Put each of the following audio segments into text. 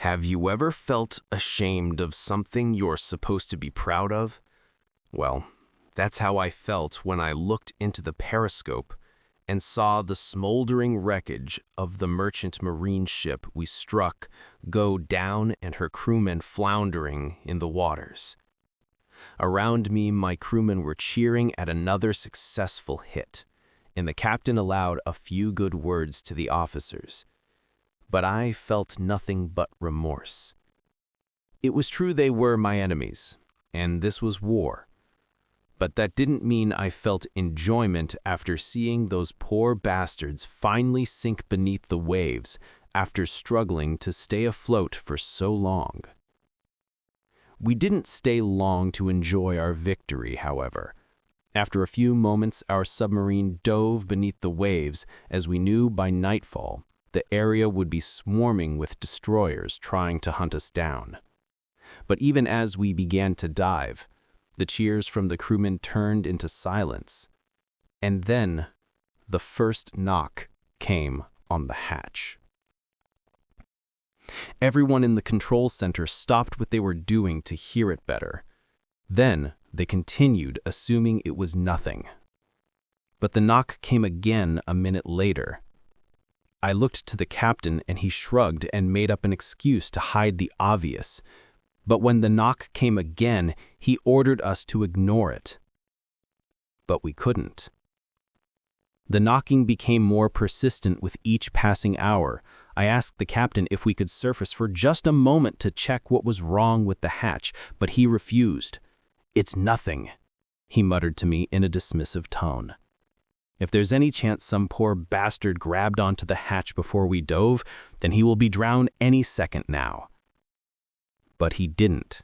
Have you ever felt ashamed of something you're supposed to be proud of? Well, that's how I felt when I looked into the periscope and saw the smoldering wreckage of the merchant marine ship we struck go down and her crewmen floundering in the waters. Around me, my crewmen were cheering at another successful hit, and the captain allowed a few good words to the officers. But I felt nothing but remorse. It was true they were my enemies, and this was war. But that didn't mean I felt enjoyment after seeing those poor bastards finally sink beneath the waves after struggling to stay afloat for so long. We didn't stay long to enjoy our victory, however. After a few moments, our submarine dove beneath the waves as we knew by nightfall the area would be swarming with destroyers trying to hunt us down. But even as we began to dive, the cheers from the crewmen turned into silence. And then the first knock came on the hatch. Everyone in the control center stopped what they were doing to hear it better. Then they continued, assuming it was nothing. But the knock came again a minute later. I looked to the captain and he shrugged and made up an excuse to hide the obvious. But when the knock came again, he ordered us to ignore it. But we couldn't. The knocking became more persistent with each passing hour. I asked the captain if we could surface for just a moment to check what was wrong with the hatch, but he refused. "It's nothing," he muttered to me in a dismissive tone. "If there's any chance some poor bastard grabbed onto the hatch before we dove, then he will be drowned any second now." But he didn't.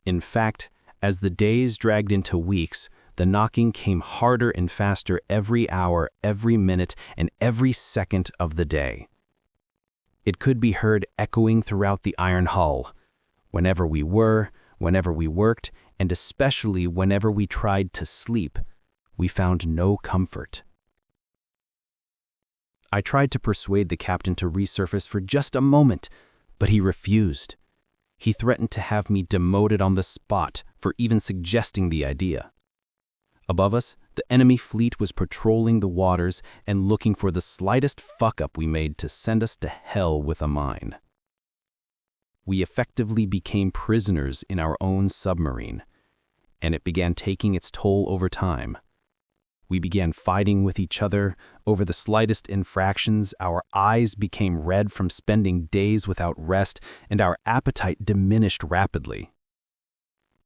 In fact, as the days dragged into weeks, the knocking came harder and faster every hour, every minute, and every second of the day. It could be heard echoing throughout the iron hull, whenever we worked, and especially whenever we tried to sleep. We found no comfort. I tried to persuade the captain to resurface for just a moment, but he refused. He threatened to have me demoted on the spot for even suggesting the idea. Above us, the enemy fleet was patrolling the waters and looking for the slightest fuck-up we made to send us to hell with a mine. We effectively became prisoners in our own submarine, and it began taking its toll over time. We began fighting with each other over the slightest infractions. Our eyes became red from spending days without rest, and our appetite diminished rapidly.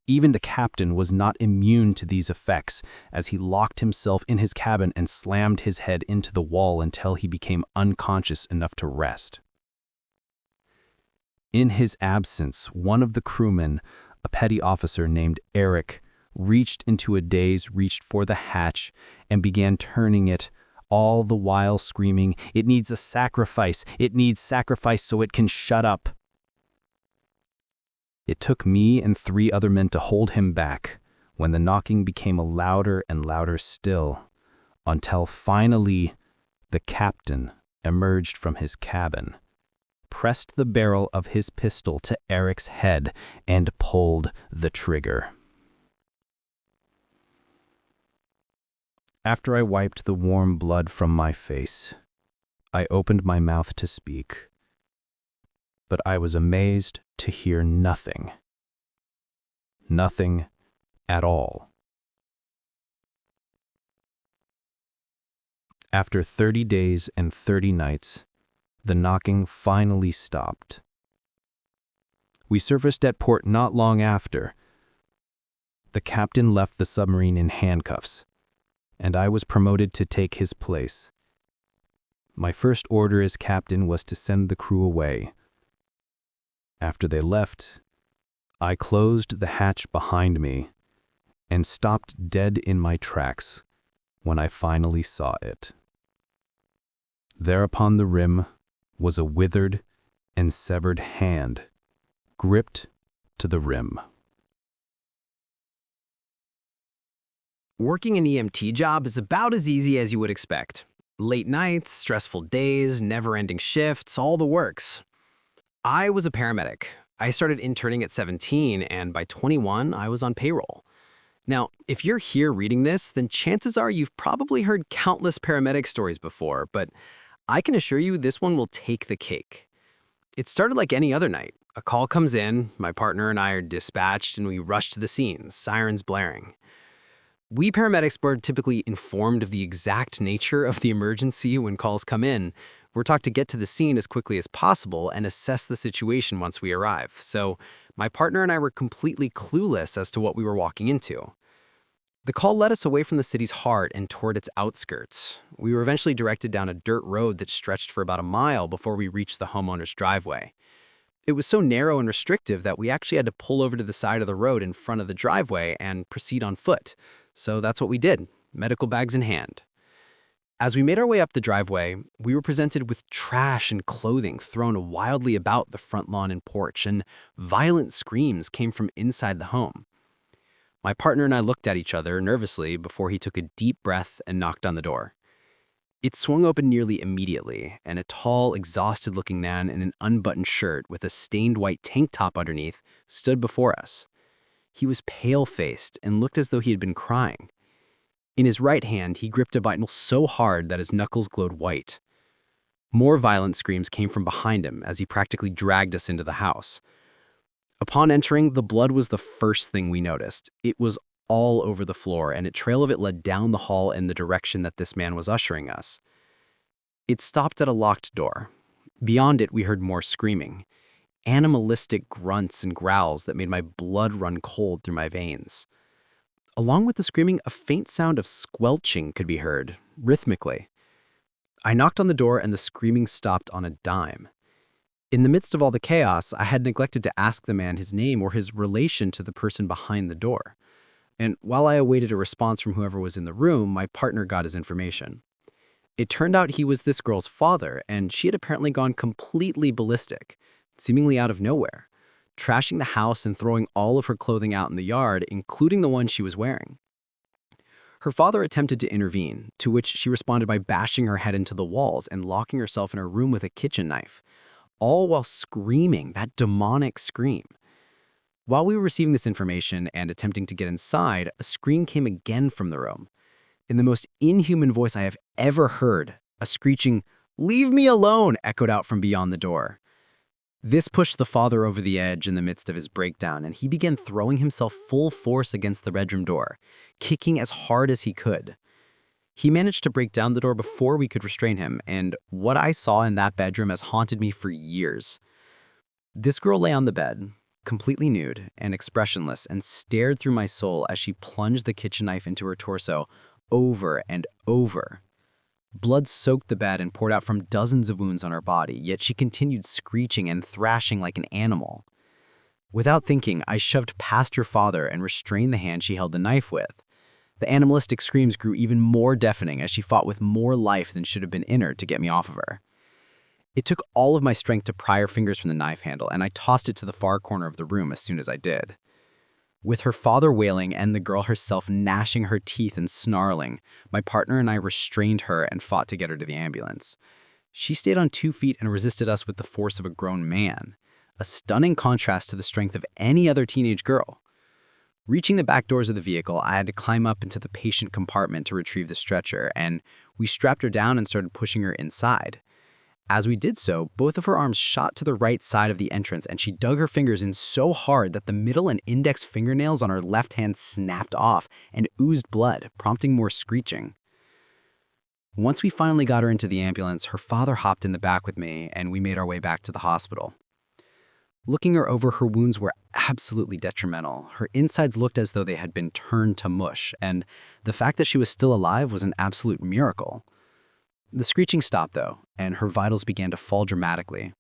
Even the captain was not immune to these effects, as he locked himself in his cabin and slammed his head into the wall until he became unconscious enough to rest. In his absence, one of the crewmen, a petty officer named Eric, reached into a daze, reached for the hatch, and began turning it, all the while screaming, "It needs a sacrifice! It needs sacrifice so it can shut up!" It took me and 3 other men to hold him back when the knocking became louder and louder still, until finally the captain emerged from his cabin, pressed the barrel of his pistol to Eric's head, and pulled the trigger. After I wiped the warm blood from my face, I opened my mouth to speak, but I was amazed to hear nothing. Nothing at all. After 30 days and 30 nights, the knocking finally stopped. We surfaced at port not long after. The captain left the submarine in handcuffs, and I was promoted to take his place. My first order as captain was to send the crew away. After they left, I closed the hatch behind me and stopped dead in my tracks when I finally saw it. There upon the rim was a withered and severed hand, gripped to the rim. Working an EMT job is about as easy as you would expect. Late nights, stressful days, never-ending shifts, all the works. I was a paramedic. I started interning at 17, and by 21, I was on payroll. Now, if you're here reading this, then chances are you've probably heard countless paramedic stories before, but I can assure you this one will take the cake. It started like any other night. A call comes in, my partner and I are dispatched, and we rush to the scene, sirens blaring. We paramedics were typically informed of the exact nature of the emergency when calls come in. We're taught to get to the scene as quickly as possible and assess the situation once we arrive. So my partner and I were completely clueless as to what we were walking into. The call led us away from the city's heart and toward its outskirts. We were eventually directed down a dirt road that stretched for about a mile before we reached the homeowner's driveway. It was so narrow and restrictive that we actually had to pull over to the side of the road in front of the driveway and proceed on foot. So that's what we did, medical bags in hand. As we made our way up the driveway, we were presented with trash and clothing thrown wildly about the front lawn and porch, and violent screams came from inside the home. My partner and I looked at each other nervously before he took a deep breath and knocked on the door. It swung open nearly immediately, and a tall, exhausted-looking man in an unbuttoned shirt with a stained white tank top underneath stood before us. He was pale-faced and looked as though he had been crying. In his right hand, he gripped a vinyl so hard that his knuckles glowed white. More violent screams came from behind him as he practically dragged us into the house. Upon entering, the blood was the first thing we noticed. It was all over the floor, and a trail of it led down the hall in the direction that this man was ushering us. It stopped at a locked door. Beyond it, we heard more screaming, animalistic grunts and growls that made my blood run cold through my veins. Along with the screaming, a faint sound of squelching could be heard, rhythmically. I knocked on the door and the screaming stopped on a dime. In the midst of all the chaos, I had neglected to ask the man his name or his relation to the person behind the door. And while I awaited a response from whoever was in the room, my partner got his information. It turned out he was this girl's father, and she had apparently gone completely ballistic, seemingly out of nowhere, trashing the house and throwing all of her clothing out in the yard, including the one she was wearing. Her father attempted to intervene, to which she responded by bashing her head into the walls and locking herself in her room with a kitchen knife, all while screaming that demonic scream. While we were receiving this information and attempting to get inside, a scream came again from the room. In the most inhuman voice I have ever heard, a screeching, "Leave me alone!" echoed out from beyond the door. This pushed the father over the edge in the midst of his breakdown, and he began throwing himself full force against the bedroom door, kicking as hard as he could. He managed to break down the door before we could restrain him, and what I saw in that bedroom has haunted me for years. This girl lay on the bed, completely nude and expressionless, and stared through my soul as she plunged the kitchen knife into her torso over and over. Blood soaked the bed and poured out from dozens of wounds on her body, yet she continued screeching and thrashing like an animal. Without thinking, I shoved past her father and restrained the hand she held the knife with. The animalistic screams grew even more deafening as she fought with more life than should have been in her to get me off of her. It took all of my strength to pry her fingers from the knife handle, and I tossed it to the far corner of the room as soon as I did. With her father wailing and the girl herself gnashing her teeth and snarling, my partner and I restrained her and fought to get her to the ambulance. She stayed on 2 feet and resisted us with the force of a grown man, a stunning contrast to the strength of any other teenage girl. Reaching the back doors of the vehicle, I had to climb up into the patient compartment to retrieve the stretcher, and we strapped her down and started pushing her inside. As we did so, both of her arms shot to the right side of the entrance, and she dug her fingers in so hard that the middle and index fingernails on her left hand snapped off and oozed blood, prompting more screeching. Once we finally got her into the ambulance, her father hopped in the back with me, and we made our way back to the hospital. Looking her over, her wounds were absolutely detrimental. Her insides looked as though they had been turned to mush, and the fact that she was still alive was an absolute miracle. The screeching stopped, though, and her vitals began to fall dramatically.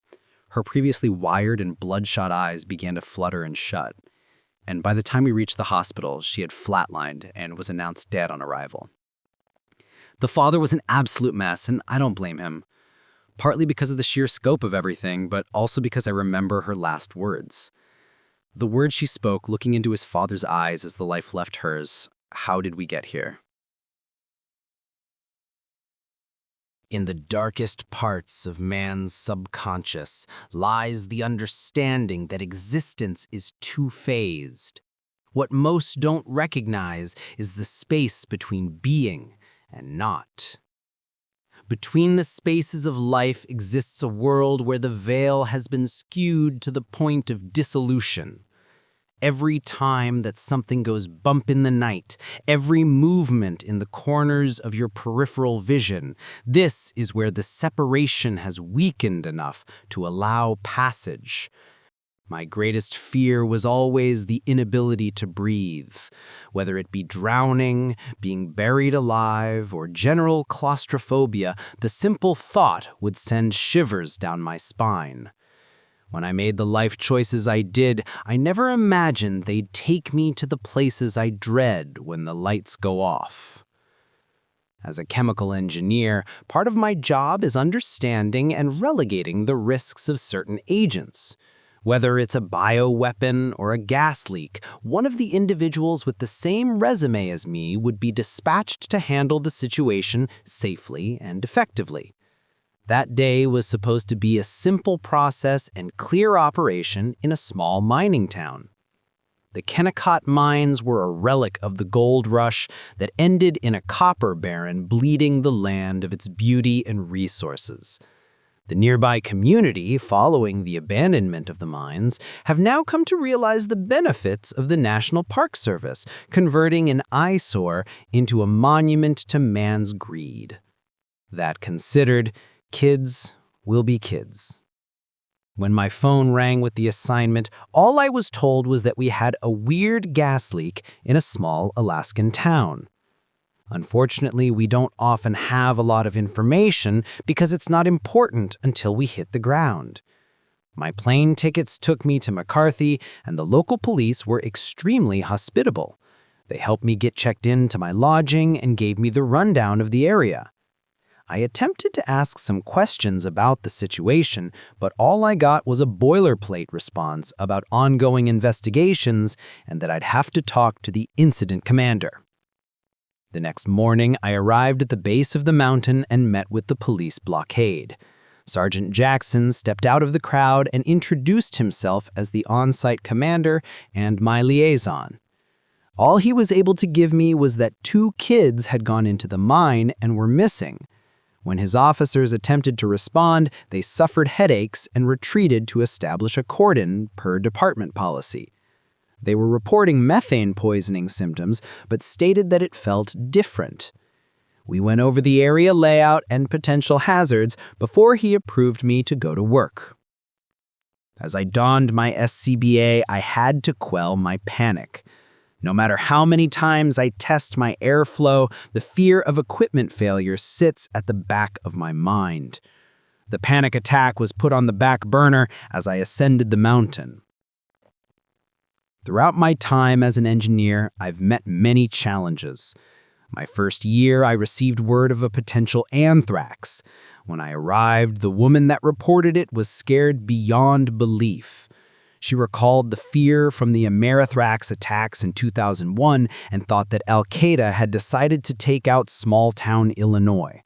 Her previously wired and bloodshot eyes began to flutter and shut, and by the time we reached the hospital, she had flatlined and was announced dead on arrival. The father was an absolute mess, and I don't blame him. Partly because of the sheer scope of everything, but also because I remember her last words. The words she spoke, looking into his father's eyes as the life left hers, "How did we get here?" In the darkest parts of man's subconscious lies the understanding that existence is two-phased. What most don't recognize is the space between being and not. Between the spaces of life exists a world where the veil has been skewed to the point of dissolution. Every time that something goes bump in the night, every movement in the corners of your peripheral vision, this is where the separation has weakened enough to allow passage. My greatest fear was always the inability to breathe. Whether it be drowning, being buried alive, or general claustrophobia, the simple thought would send shivers down my spine. When I made the life choices I did, I never imagined they'd take me to the places I dread when the lights go off. As a chemical engineer, part of my job is understanding and relegating the risks of certain agents. Whether it's a bioweapon or a gas leak, one of the individuals with the same resume as me would be dispatched to handle the situation safely and effectively. That day was supposed to be a simple process and clear operation in a small mining town. The Kennecott mines were a relic of the gold rush that ended in a copper baron bleeding the land of its beauty and resources. The nearby community, following the abandonment of the mines, have now come to realize the benefits of the National Park Service, converting an eyesore into a monument to man's greed. That considered, kids will be kids. When my phone rang with the assignment, all I was told was that we had a weird gas leak in a small Alaskan town. Unfortunately, we don't often have a lot of information because it's not important until we hit the ground. My plane tickets took me to McCarthy, and the local police were extremely hospitable. They helped me get checked into my lodging and gave me the rundown of the area. I attempted to ask some questions about the situation, but all I got was a boilerplate response about ongoing investigations and that I'd have to talk to the incident commander. The next morning, I arrived at the base of the mountain and met with the police blockade. Sergeant Jackson stepped out of the crowd and introduced himself as the on-site commander and my liaison. All he was able to give me was that 2 kids had gone into the mine and were missing. When his officers attempted to respond, they suffered headaches and retreated to establish a cordon per department policy. They were reporting methane poisoning symptoms, but stated that it felt different. We went over the area layout and potential hazards before he approved me to go to work. As I donned my SCBA, I had to quell my panic. No matter how many times I test my airflow, the fear of equipment failure sits at the back of my mind. The panic attack was put on the back burner as I ascended the mountain. Throughout my time as an engineer, I've met many challenges. My first year, I received word of a potential anthrax. When I arrived, the woman that reported it was scared beyond belief. She recalled the fear from the Amerithrax attacks in 2001 and thought that Al-Qaeda had decided to take out small-town Illinois.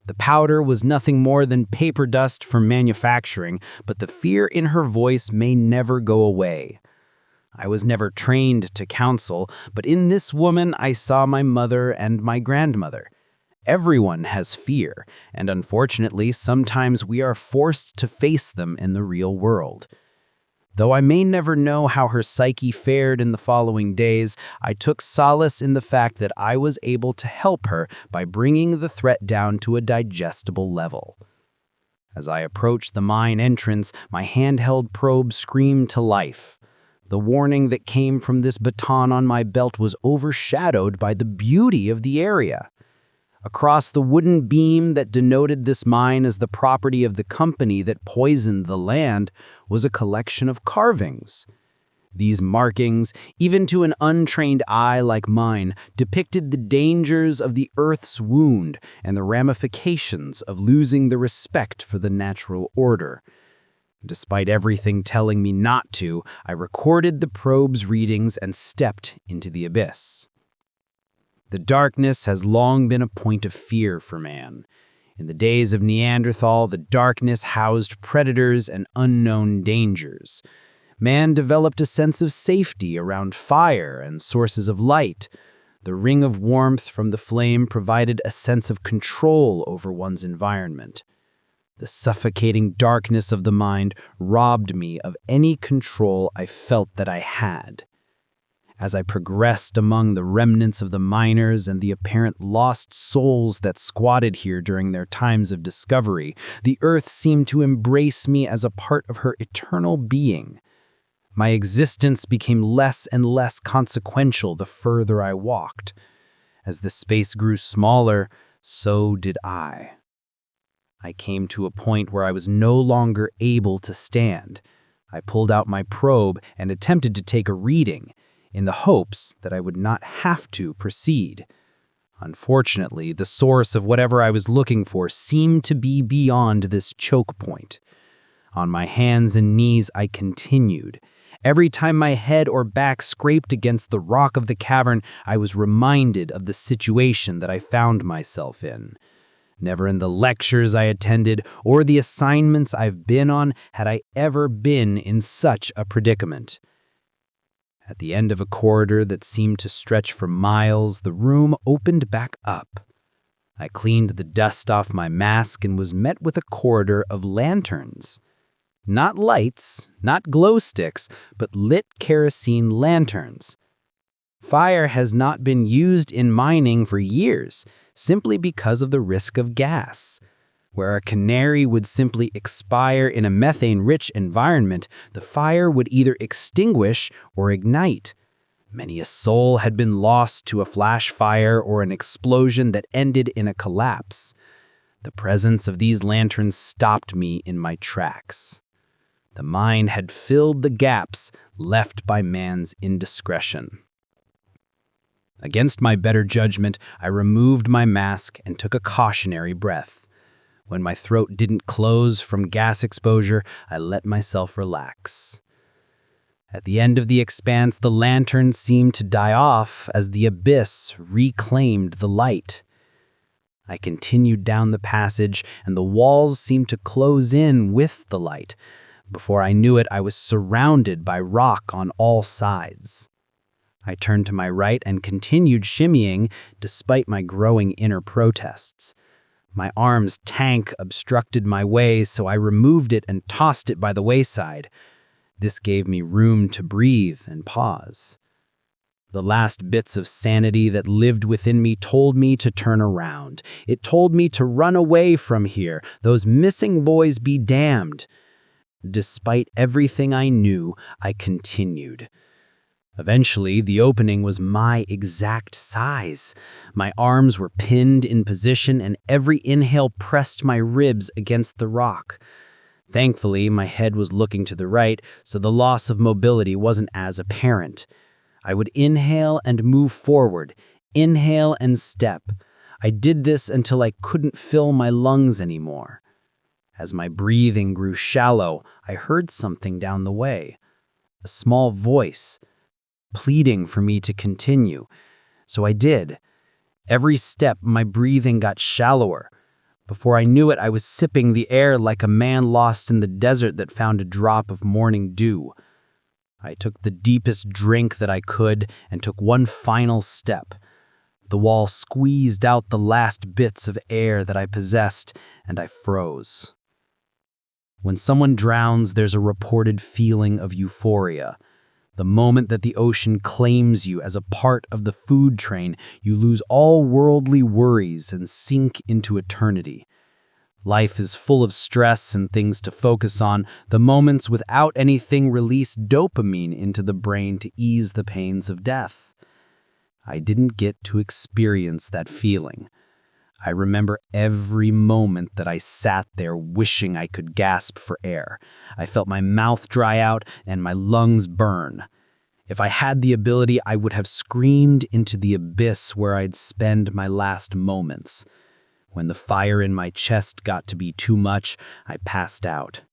The powder was nothing more than paper dust from manufacturing, but the fear in her voice may never go away. I was never trained to counsel, but in this woman I saw my mother and my grandmother. Everyone has fear, and unfortunately, sometimes we are forced to face them in the real world. Though I may never know how her psyche fared in the following days, I took solace in the fact that I was able to help her by bringing the threat down to a digestible level. As I approached the mine entrance, my handheld probe screamed to life. The warning that came from this baton on my belt was overshadowed by the beauty of the area. Across the wooden beam that denoted this mine as the property of the company that poisoned the land was a collection of carvings. These markings, even to an untrained eye like mine, depicted the dangers of the Earth's wound and the ramifications of losing the respect for the natural order. Despite everything telling me not to, I recorded the probe's readings and stepped into the abyss. The darkness has long been a point of fear for man. In the days of Neanderthal, the darkness housed predators and unknown dangers. Man developed a sense of safety around fire and sources of light. The ring of warmth from the flame provided a sense of control over one's environment. The suffocating darkness of the mind robbed me of any control I felt that I had. As I progressed among the remnants of the miners and the apparent lost souls that squatted here during their times of discovery, the earth seemed to embrace me as a part of her eternal being. My existence became less and less consequential the further I walked. As the space grew smaller, so did I. I came to a point where I was no longer able to stand. I pulled out my probe and attempted to take a reading, in the hopes that I would not have to proceed. Unfortunately, the source of whatever I was looking for seemed to be beyond this choke point. On my hands and knees, I continued. Every time my head or back scraped against the rock of the cavern, I was reminded of the situation that I found myself in. Never in the lectures I attended or the assignments I've been on had I ever been in such a predicament. At the end of a corridor that seemed to stretch for miles, the room opened back up. I cleaned the dust off my mask and was met with a corridor of lanterns. Not lights, not glow sticks, but lit kerosene lanterns. Fire has not been used in mining for years, simply because of the risk of gas. Where a canary would simply expire in a methane-rich environment, the fire would either extinguish or ignite. Many a soul had been lost to a flash fire or an explosion that ended in a collapse. The presence of these lanterns stopped me in my tracks. The mine had filled the gaps left by man's indiscretion. Against my better judgment, I removed my mask and took a cautionary breath. When my throat didn't close from gas exposure, I let myself relax. At the end of the expanse, the lantern seemed to die off as the abyss reclaimed the light. I continued down the passage, and the walls seemed to close in with the light. Before I knew it, I was surrounded by rock on all sides. I turned to my right and continued shimmying despite my growing inner protests. My arm's tank obstructed my way, so I removed it and tossed it by the wayside. This gave me room to breathe and pause. The last bits of sanity that lived within me told me to turn around. It told me to run away from here. Those missing boys be damned. Despite everything I knew, I continued. Eventually, the opening was my exact size. My arms were pinned in position, and every inhale pressed my ribs against the rock. Thankfully, my head was looking to the right, so the loss of mobility wasn't as apparent. I would inhale and move forward, inhale and step. I did this until I couldn't fill my lungs anymore. As my breathing grew shallow, I heard something down the way. A small voice, pleading for me to continue. So I did. Every step, my breathing got shallower. Before I knew it, I was sipping the air like a man lost in the desert that found a drop of morning dew. I took the deepest drink that I could and took one final step. The wall squeezed out the last bits of air that I possessed, and I froze. When someone drowns, there's a reported feeling of euphoria. The moment that the ocean claims you as a part of the food train, you lose all worldly worries and sink into eternity. Life is full of stress and things to focus on. The moments without anything release dopamine into the brain to ease the pains of death. I didn't get to experience that feeling. I remember every moment that I sat there wishing I could gasp for air. I felt my mouth dry out and my lungs burn. If I had the ability, I would have screamed into the abyss where I'd spend my last moments. When the fire in my chest got to be too much, I passed out.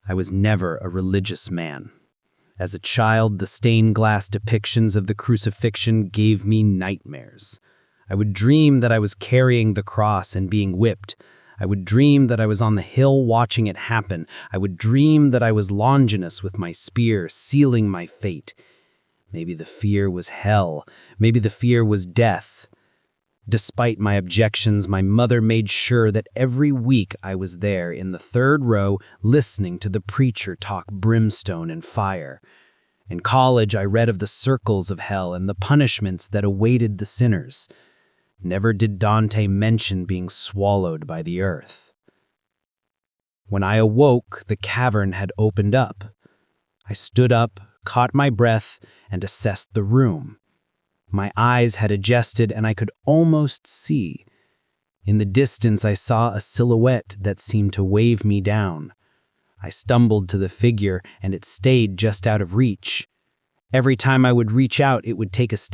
I was never a religious man. As a child, the stained glass depictions of the crucifixion gave me nightmares. I would dream that I was carrying the cross and being whipped. I would dream that I was on the hill watching it happen. I would dream that I was Longinus with my spear, sealing my fate. Maybe the fear was hell. Maybe the fear was death. Despite my objections, my mother made sure that every week I was there in the third row listening to the preacher talk brimstone and fire. In college, I read of the circles of hell and the punishments that awaited the sinners. Never did Dante mention being swallowed by the earth. When I awoke, the cavern had opened up. I stood up, caught my breath, and assessed the room. My eyes had adjusted and I could almost see. In the distance, I saw a silhouette that seemed to wave me down. I stumbled to the figure and it stayed just out of reach. Every time I would reach out, it would take a step